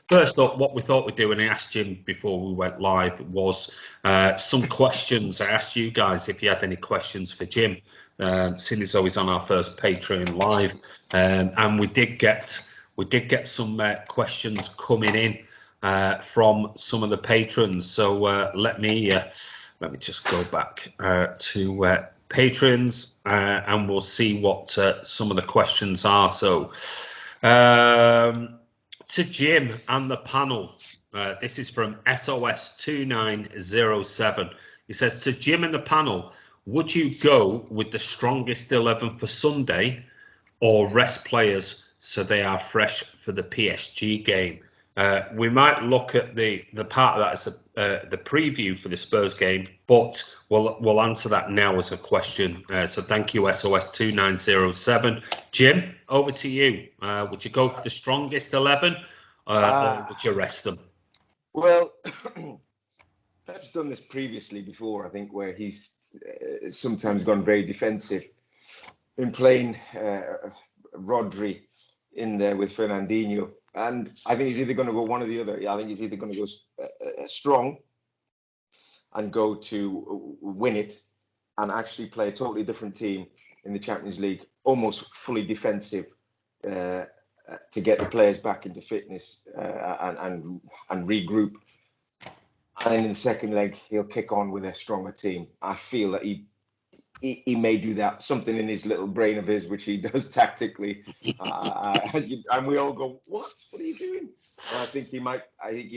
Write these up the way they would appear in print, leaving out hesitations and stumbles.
First up, what we thought we'd do, and I asked Jim before we went live, was some questions. I asked you guys if you had any questions for Jim, seeing as though he's on our first Patreon live, and we did get some questions coming in from some of the patrons. So let me just go back to patrons, and we'll see what some of the questions are. So. To Jim and the panel, this is from SOS2907. He says, to Jim and the panel, would you go with the strongest 11 for Sunday or rest players so they are fresh for the PSG game? We might look at the part of that as the preview for the Spurs game, but we'll answer that now as a question. So thank you, SOS2907. Jim, over to you. Would you go for the strongest 11 or would you rest them? Well, Pep's done this previously before, I think, where he's sometimes gone very defensive in playing Rodri in there with Fernandinho. And I think he's either going to go one or the other. I think he's either going to go strong and go to win it and actually play a totally different team in the Champions League, almost fully defensive to get the players back into fitness and regroup. And then in the second leg, he'll kick on with a stronger team. I feel that he may do that, something in his little brain of his, which he does tactically. And we all go, what are you doing? And I think he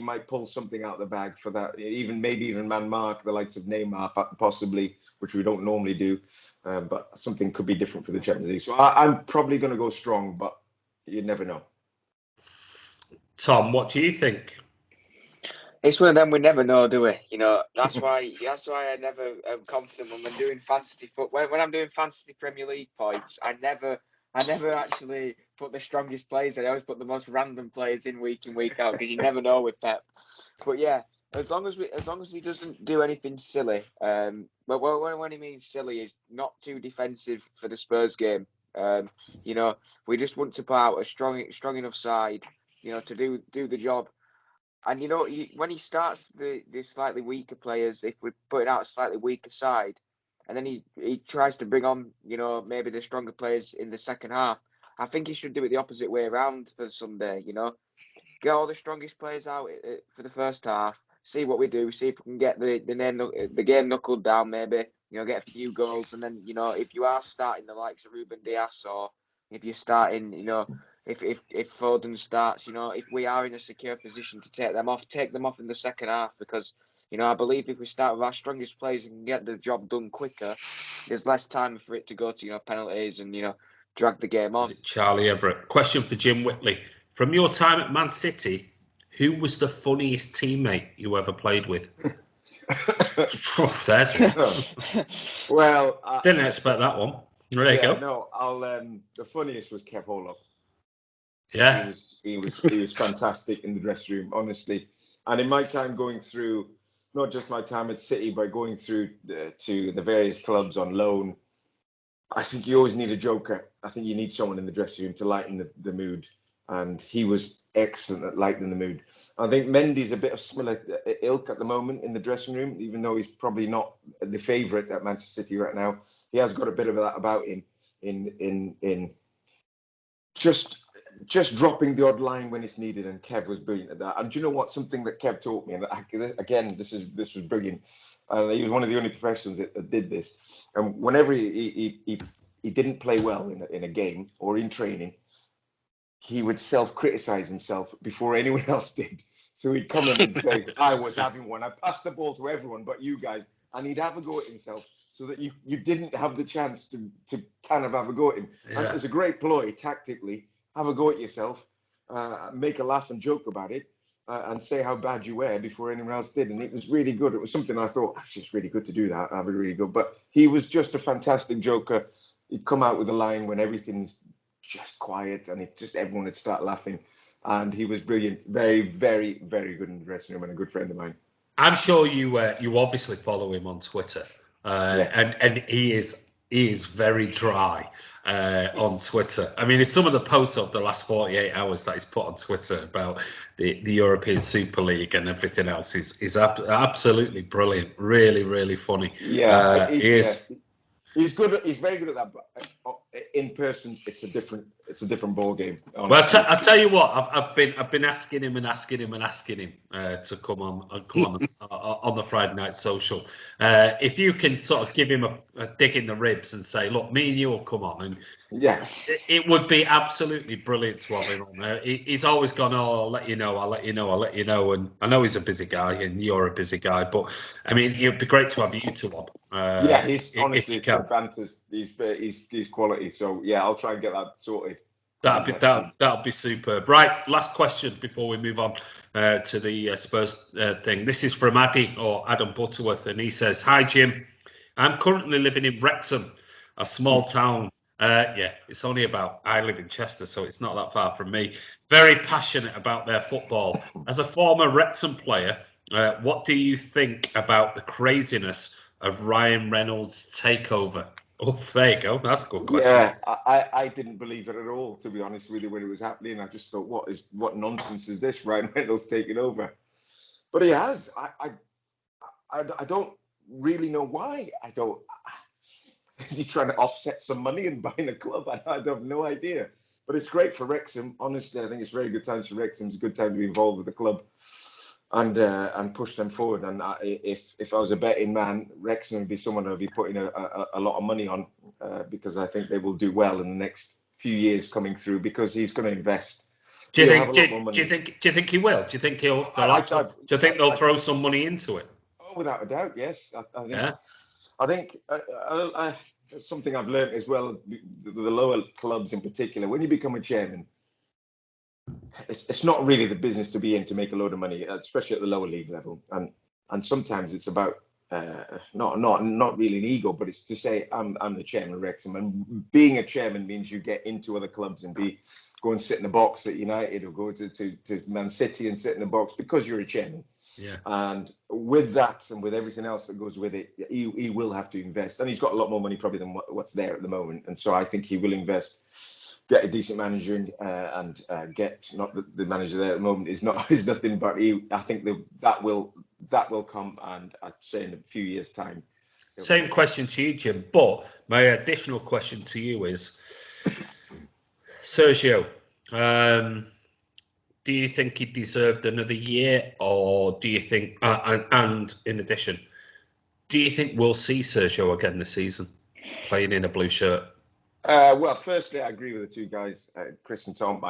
might pull something out of the bag for that. Maybe even man mark the likes of Neymar, possibly, which we don't normally do. But something could be different for the Champions League. So I'm probably going to go strong, but you never know. Tom, what do you think? It's one of them we never know, do we? You know, that's why I never am confident when I'm doing fantasy when I'm doing fantasy Premier League points. I never actually put the strongest players in. I always put the most random players in week out because you never know with Pep. But yeah, as long as he doesn't do anything silly. But when he means silly is not too defensive for the Spurs game. You know, we just want to put out a strong enough side, you know, to do the job. And, you know, when he starts the slightly weaker players, if we're putting out a slightly weaker side, and then he tries to bring on, you know, maybe the stronger players in the second half, I think he should do it the opposite way around for Sunday, you know. Get all the strongest players out for the first half, see what we do, see if we can get the game knuckled down maybe, you know, get a few goals. And then, you know, if you are starting the likes of Ruben Dias, or if you're starting, you know, if Foden starts, you know, if we are in a secure position to take them off in the second half, because, you know, I believe if we start with our strongest players and get the job done quicker, there's less time for it to go to, you know, penalties and, you know, drag the game on. Charlie Everett. Question for Jim Whitley. From your time at Man City, who was the funniest teammate you ever played with? There's one. Well, didn't expect that one. There you go. No, the funniest was Kev Holop. Yeah, he was fantastic in the dressing room, honestly. And in my time going through, not just my time at City, but going through to the various clubs on loan, I think you always need a joker. I think you need someone in the dressing room to lighten the mood. And he was excellent at lightening the mood. I think Mendy's a bit of similar ilk at the moment in the dressing room, even though he's probably not the favourite at Manchester City right now. He has got a bit of that about him in just dropping the odd line when it's needed, and Kev was brilliant at that. And do you know what? Something that Kev taught me, and again, this was brilliant. He was one of the only professionals that did this. And whenever he didn't play well in a game or in training, he would self-criticize himself before anyone else did. So he'd come in and say, I was having one. I passed the ball to everyone but you guys. And he'd have a go at himself so that you didn't have the chance to kind of have a go at him. Yeah. And it was a great ploy tactically. Have a go at yourself, make a laugh and joke about it, and say how bad you were before anyone else did. And it was really good. It was something I thought, actually, it's really good to do that. That'd be really good. But he was just a fantastic joker. He'd come out with a line when everything's just quiet, and everyone would start laughing. And he was brilliant. Very, very, very good in the dressing room, and a good friend of mine. I'm sure you obviously follow him on Twitter, and he is he is very dry on Twitter. I mean, it's some of the posts of the last 48 hours that he's put on Twitter about the European Super League and everything else is absolutely brilliant. Really, really funny. Yeah, He is. He's good. He's very good at that. But in person, it's a different ball game. Well, I tell you what, I've been asking him to come on the Friday Night Social. If you can sort of give him a dig in the ribs and say, look, me and you will come on, and yeah, it would be absolutely brilliant to have him on there. He's always gone, oh, I'll let you know, and I know he's a busy guy and you're a busy guy, but I mean, it would be great to have you two on. yeah, he's honestly the banter's he's quality. So yeah, I'll try and get that sorted. That'll be superb. Right, last question before we move on to the Spurs thing. This is from Adam Butterworth, and he says, "Hi Jim, I'm currently living in Wrexham, a small town. It's only I live in Chester, so it's not that far from me. Very passionate about their football. As a former Wrexham player, what do you think about the craziness of Ryan Reynolds' takeover?" Oh, there you go. That's a good question. Yeah, I didn't believe it at all, to be honest with you, when it was happening. I just thought, what nonsense is this? Ryan Reynolds taking over, but he has. I don't really know why. Is he trying to offset some money and buying a club? I have no idea. But it's great for Wrexham. Honestly, I think it's very good times for Wrexham. It's a good time to be involved with the club and push them forward. And if I was a betting man, Wrexham would be someone I'd be putting a lot of money on because I think they will do well in the next few years coming through because he's going to invest. Do you think he will? Do you think do you think they'll throw some money into it? Oh, without a doubt, yes. I think. Yeah. I think something I've learned as well, the lower clubs in particular. When you become a chairman, it's not really the business to be in to make a load of money, especially at the lower league level. And sometimes it's about not really an ego, but it's to say I'm the chairman of Wrexham, and being a chairman means you get into other clubs and go and sit in the box at United or go to Man City and sit in the box because you're a chairman. Yeah. And with that and with everything else that goes with it, he will have to invest, and he's got a lot more money probably than what's there at the moment. And so I think he will invest. Get a decent manager in, and get not the manager there at the moment is nothing but I think that will come, and I'd say in a few years' time. Same question to you, Jim. But my additional question to you is, Sergio, do you think he deserved another year, or do you think, and in addition, do you think we'll see Sergio again this season playing in a blue shirt? Well, firstly, I agree with the two guys, Chris and Tom.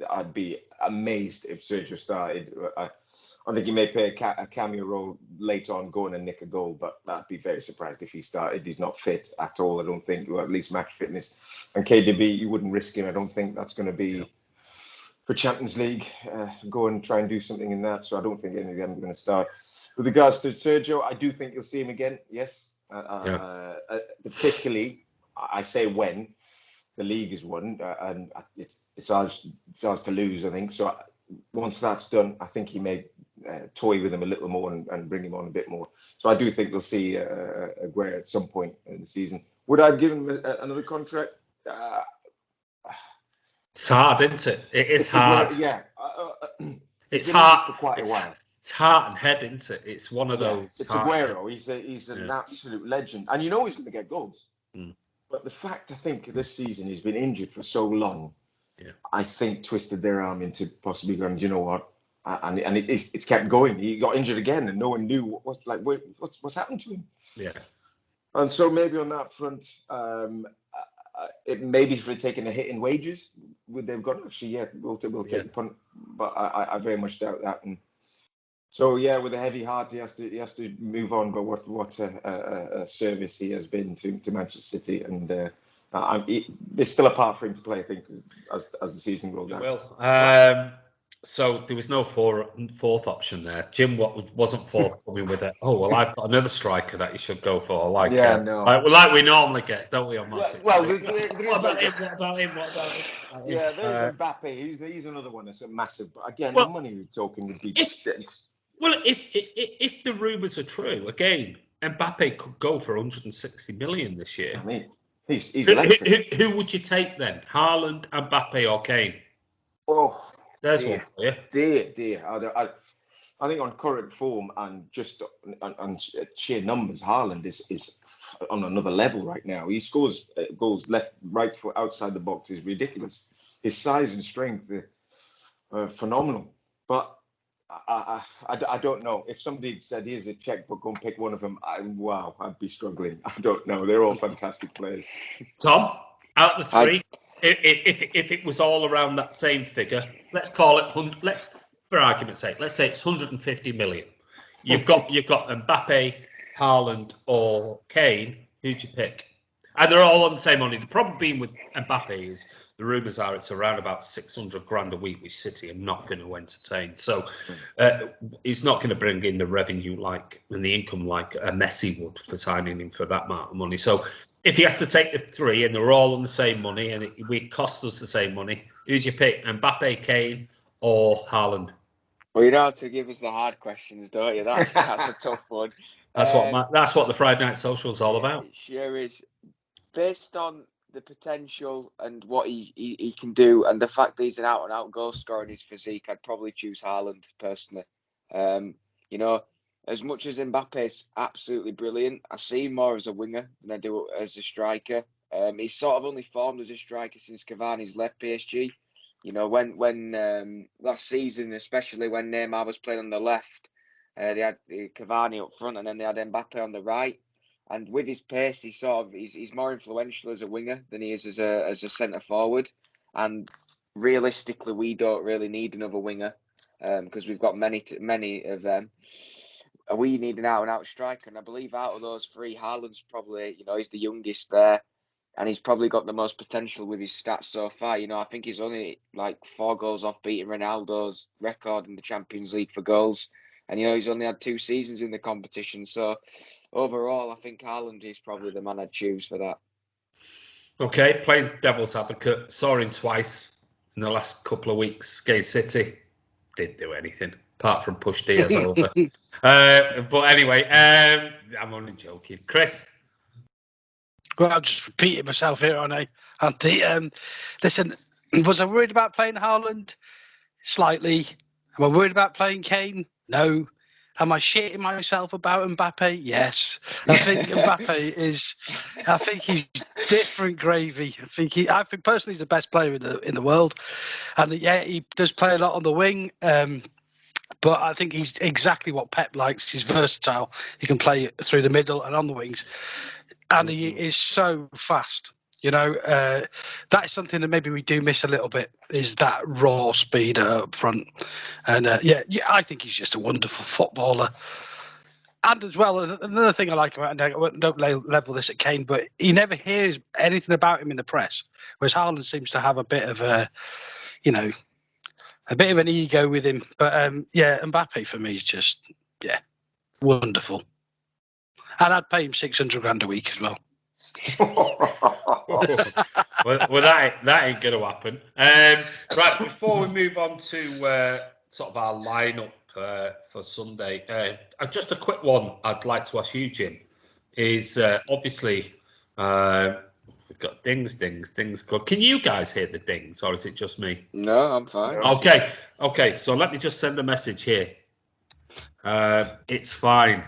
I'd be amazed if Sergio started. I think he may play a cameo role later on, going and nick a goal, but I'd be very surprised if he started. He's not fit at all, I don't think, or at least match fitness. And KDB, you wouldn't risk him. I don't think that's going to be for Champions League. Go and try and do something in that. So I don't think any of them are going to start. With regards to Sergio, I do think you'll see him again. Yes, particularly. I say when the league is won, and it's ours to lose, I think. So once that's done, I think he may toy with him a little more and bring him on a bit more. So I do think we'll see Aguero at some point in the season. Would I give him another contract? It's hard, isn't it? It's hard. Yeah. It's hard for quite a while. It's heart and head, isn't it? It's one of those. It's Aguero. He's an absolute legend, and you know he's going to get goals. Mm. But the fact, I think, this season he's been injured for so long, I think twisted their arm into possibly going, you know what? And it's kept going. He got injured again, and no one knew what's happened to him. Yeah. And so maybe on that front, it maybe for taking a hit in wages, would they've got actually? We'll take the punt, but I very much doubt that. And so with a heavy heart, he has to move on. But what a service he has been to Manchester City, and there's still a part for him to play, I think, as the season rolls out. Well, so there was no fourth option there. Jim wasn't forthcoming with it. Oh well, I've got another striker that you should go for. Like we normally get, don't we, on Man City? Well, what about him? Yeah, there's Mbappe. He's another one that's a massive. But again, the money we're talking would be. Well, if the rumours are true, again, Mbappe could go for 160 million this year. I mean, he's electric. Who would you take then? Haaland, Mbappe, or Kane? Oh, There's dear, one for you. dear. I think on current form and just on sheer numbers, Haaland is on another level right now. He scores goals left, right foot outside the box is ridiculous. His size and strength are phenomenal. But I don't know. If somebody had said, here's a checkbook, go and pick one of them, I'd be struggling. I don't know. They're all fantastic players. Tom, out of the three, if it was all around that same figure, let's call it, for argument's sake, let's say it's 150 million. You've got Mbappe, Haaland, or Kane. Who'd you pick? And they're all on the same money. The problem being with Mbappe is the rumours are it's around about 600 grand a week, which City are not going to entertain. So he's not going to bring in the revenue and the income like a Messi would for signing him for that amount of money. So if you had to take the three and they're all on the same money and it would cost us the same money, who'd you pick? Mbappe, Kane, or Haaland? Well, you know how to give us the hard questions, don't you? That's a tough one. That's what the Friday Night Social is all about. Sure is. Based on the potential and what he can do, and the fact that he's an out-and-out goal scorer in his physique, I'd probably choose Haaland personally. As much as Mbappe's absolutely brilliant, I see him more as a winger than I do as a striker. He's sort of only formed as a striker since Cavani's left PSG. When last season, especially when Neymar was playing on the left, they had Cavani up front and then they had Mbappe on the right. And with his pace, he's more influential as a winger than he is as a centre forward. And realistically, we don't really need another winger because we've got many of them. We need an out-and-out striker, and I believe out of those three, Haaland's probably he's the youngest there, and he's probably got the most potential with his stats so far. I think he's only 4 goals off beating Ronaldo's record in the Champions League for goals. And, he's only had 2 seasons in the competition. So, overall, I think Haaland is probably the man I'd choose for that. Okay, playing devil's advocate. Saw him twice in the last couple of weeks against City. Didn't do anything, apart from push Diaz over. But anyway, I'm only joking. Chris? Well, I'm just repeating myself here, aren't I? Listen, was I worried about playing Haaland? Slightly. Am I worried about playing Kane? No. Am I shitting myself about Mbappe? Yes. I think I think he's different gravy. I think personally he's the best player in the world. And yeah, he does play a lot on the wing. But I think he's exactly what Pep likes. He's versatile. He can play through the middle and on the wings. And he is so fast. That's something that maybe we do miss a little bit, is that raw speed up front. And I think he's just a wonderful footballer. And as well, another thing I like about him, I don't level this at Kane, but he never hears anything about him in the press, whereas Haaland seems to have a bit of an ego with him. But Mbappe for me is just wonderful. And I'd pay him 600 grand a week as well. well, that ain't going to happen. Right, before we move on to sort of our lineup for Sunday, just a quick one I'd like to ask you, Jim, is obviously we've got dings. Can you guys hear the dings, or is it just me? No, I'm fine. Okay. So let me just send a message here. It's fine.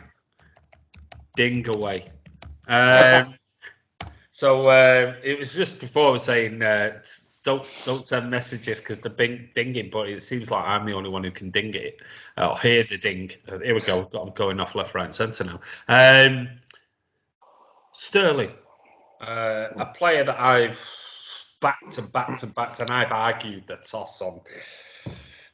Ding away. So it was just before I was saying don't send messages because the dinging, but it seems like I'm the only one who can ding it or hear the ding. Here we go. I'm going off left, right, and centre now. Sterling, a player that I've backed and I've argued the toss on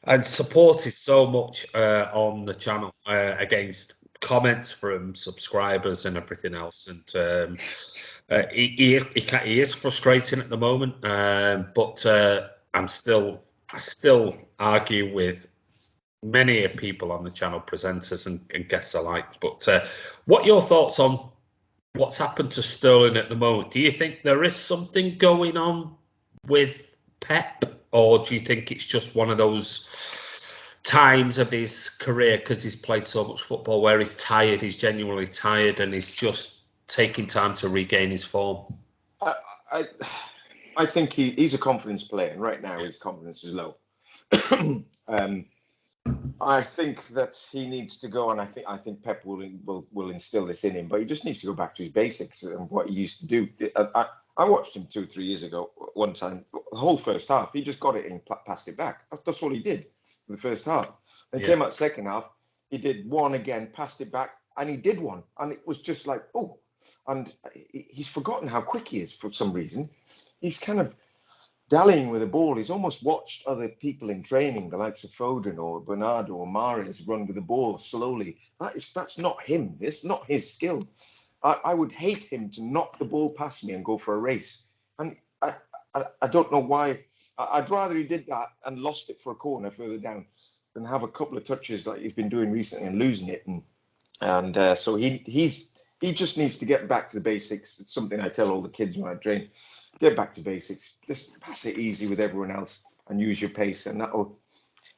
and supported so much on the channel against comments from subscribers and everything else, and he is frustrating at the moment, but I still argue with many people on the channel, presenters and guests alike. But what are your thoughts on what's happened to Sterling at the moment? Do you think there is something going on with Pep, or do you think it's just one of those times of his career, because he's played so much football, where he's tired, he's genuinely tired, and he's just taking time to regain his form? I think he's a confidence player, and right now his confidence is low. I think that he needs to go, and I think Pep will instill this in him, but he just needs to go back to his basics and what he used to do. I watched him 2 or 3 years ago. One time, the whole first half, he just got it and passed it back. That's all he did in the first half. Then came out second half, he did one again, passed it back, and he did one, and it was just like, oh. And he's forgotten how quick he is for some reason. He's kind of dallying with the ball. He's almost watched other people in training, the likes of Foden or Bernardo or Mahrez, run with the ball slowly. That's not him. It's not his skill. I would hate him to knock the ball past me and go for a race. And I don't know why. I'd rather he did that and lost it for a corner further down than have a couple of touches like he's been doing recently and losing it. And so he just needs to get back to the basics. It's something I tell all the kids when I train. Get back to basics. Just pass it easy with everyone else and use your pace, and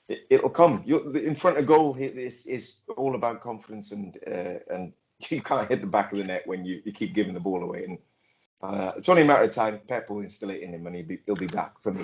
it'll come. In front of goal is all about confidence, and you can't hit the back of the net when you keep giving the ball away. And it's only a matter of time. Pep will instill it in him, and he'll be back for me.